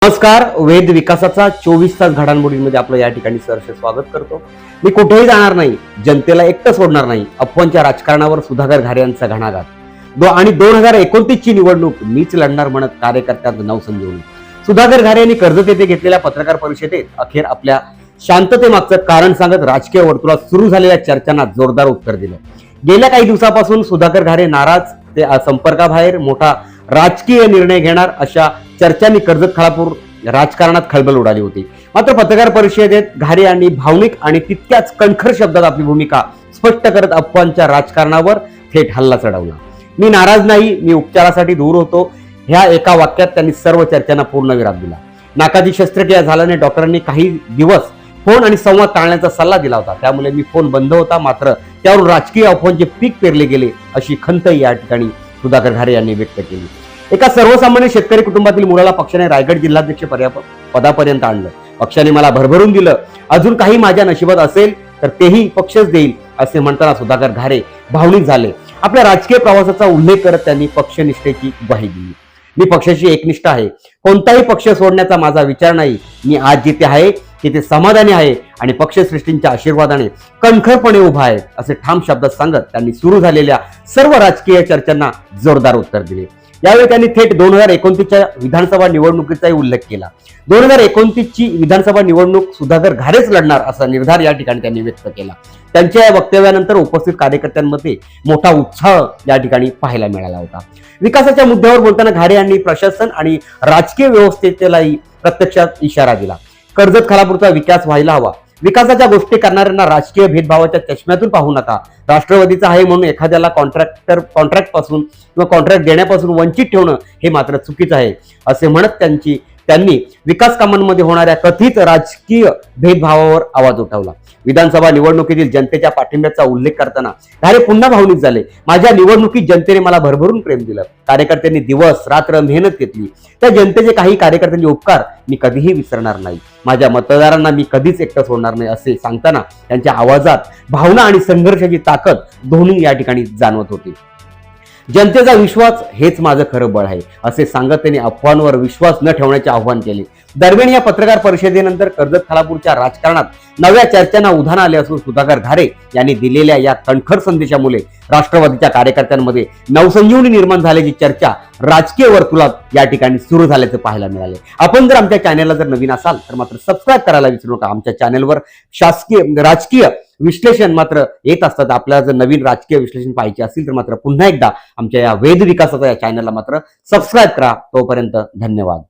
नमस्कार. वेद विकासाचा 24 तास घडामोडींमध्ये आपलं या ठिकाणी सहर्ष स्वागत करतो. मी कुठेही जाणार नाही, जनतेला एकटं सोडणार नाही. अफवांच्या राजकारणावर सुधाकर घारे यांचा घणाघात आणि 2029 ची निवडणूक मीच लढणार म्हणत कार्यकर्त्यांचं नवसंजीवनी. सुधाकर घारे यांनी कर्जत येथे घेतलेल्या पत्रकार परिषदेत अखेर आपल्या शांततेमागचं कारण सांगत राजकीय वर्तुळात सुरू झालेल्या चर्चांना जोरदार उत्तर दिलं. गेल्या काही दिवसापासून सुधाकर घारे नाराज, ते संपर्काबाहेर, मोठा राजकीय निर्णय घेणार अशा चर्चांनी कर्जत खालापूर राजकारणात खळबळ उडाली होती. मात्र पत्रकार परिषदेत घारे यांनी भावनिक आणि तितक्याच कणखर शब्दात आपली भूमिका स्पष्ट करत अफवांच्या राजकारणावर थेट हल्ला चढवला. मी नाराज नाही, मी उपचारासाठी दूर होतो, ह्या एका वाक्यात त्यांनी सर्व चर्चांना पूर्णविराम दिला. नाकाची शस्त्रक्रिया झाल्याने डॉक्टरांनी काही दिवस फोन आणि संवाद टाळण्याचा सल्ला दिला होता, त्यामुळे मी फोन बंद होता. मात्र त्यावरून राजकीय अफवांचे पीक पेरले गेले अशी खंत या ठिकाणी सुधाकर घारे यांनी व्यक्त केली. एका सर्वसामान्य शेतकरी कुटुंबातील मुलाला पक्षाने रायगड जिल्हाध्यक्ष पदापर्यंत आणलं. पक्षाने मला भरभरून दिलं. अजून काही माझ्या नशिबात असेल तर तेही पक्षच देईल असे म्हणताना सुधाकर घारे भावनिक झाले. आपल्या राजकीय प्रवासाचा उल्लेख करत त्यांनी पक्षनिष्ठेची ग्वाही दिली. मी पक्षाशी एकनिष्ठ आहे, कोणताही पक्ष सोडण्याचा माझा विचार नाही. मी आज जिथे आहे तिथे समाधानी आहे आणि पक्षश्रेष्ठींच्या आशीर्वादाने कणखरपणे उभा आहे असे ठाम शब्दात सांगत त्यांनी सुरू झालेल्या सर्व राजकीय चर्चांना जोरदार उत्तर दिले. यावेळी त्यांनी थेट 2029च्या विधानसभा निवडणुकीचाही उल्लेख केला. 2029 ची विधानसभा निवडणूक सुधाकर घारेच लढणार असा निर्धार या ठिकाणी त्यांनी व्यक्त केला. त्यांच्या या वक्तव्यानंतर उपस्थित कार्यकर्त्यांमध्ये मोठा उत्साह या ठिकाणी पाहायला मिळाला होता. विकासाच्या मुद्द्यावर बोलताना घारे यांनी प्रशासन आणि राजकीय व्यवस्थेलाही प्रत्यक्षात इशारा दिला. कर्जत खालापूरचा विकास व्हायला हवा. विकासाच्या गोष्टी करणाऱ्यांना राजकीय भेदभावाच्या चष्म्यातून पाहू नका. राष्ट्रवादीचा आहे म्हणून एखाद्याला कॉन्ट्रॅक्ट पासून किंवा कॉन्ट्रॅक्ट देण्यापासून वंचित ठेवणं हे मात्र चुकीचं आहे असे म्हणत त्यांनी विकास कामांमध्ये होणाऱ्या कथित राजकीय भेदभावावर आवाज उठवला. विधानसभा निवडणुकीतील जनतेच्या पाठिंब्याचा उल्लेख करताना घारे पुन्हा भावनिक झाले. माझ्या निवडणुकीत जनतेने मला भरभरून प्रेम दिलं. कार्यकर्त्यांनी दिवस रात्र मेहनत घेतली. त्या जनतेचे काही कार्यकर्त्यांचे उपकार मी कधीही विसरणार नाही. माझ्या मतदारांना मी कधीच एकटं सोडणार नाही असे सांगताना त्यांच्या आवाजात भावना आणि संघर्षाची ताकद दोन्ही या ठिकाणी जाणवत होती. जनतेचा विश्वास हेच माझं खरं बळ आहे असे सांगत त्यांनी अफवांवर विश्वास न ठेवण्याचे आवाहन केले. दरम्यान या पत्रकार परिषदेनंतर कर्जत खालापूरच्या राजकारणात नव्या चर्चांना उधाण आले असून सुधाकर घारे यांनी दिलेल्या या कणखर संदेशामुळे राष्ट्रवादीच्या कार्यकर्त्यांमध्ये नवसंजीवनी निर्माण झाल्याची चर्चा राजकीय वर्तुळात या ठिकाणी सुरू झाल्याचे पाहायला मिळाले. आपण जर आमच्या चॅनेलला जर नवीन असाल तर मात्र सबस्क्राईब करायला विसरू नका. आमच्या चॅनेलवर राजकीय विश्लेषण मात्र येत असतात. आपल्याला जर नवीन राजकीय विश्लेषण पाहिजे असेल तर मात्र पुन्हा एकदा आमच्या या वेद विकासाच्या या चॅनलला मात्र सबस्क्राईब करा. तोपर्यंत धन्यवाद.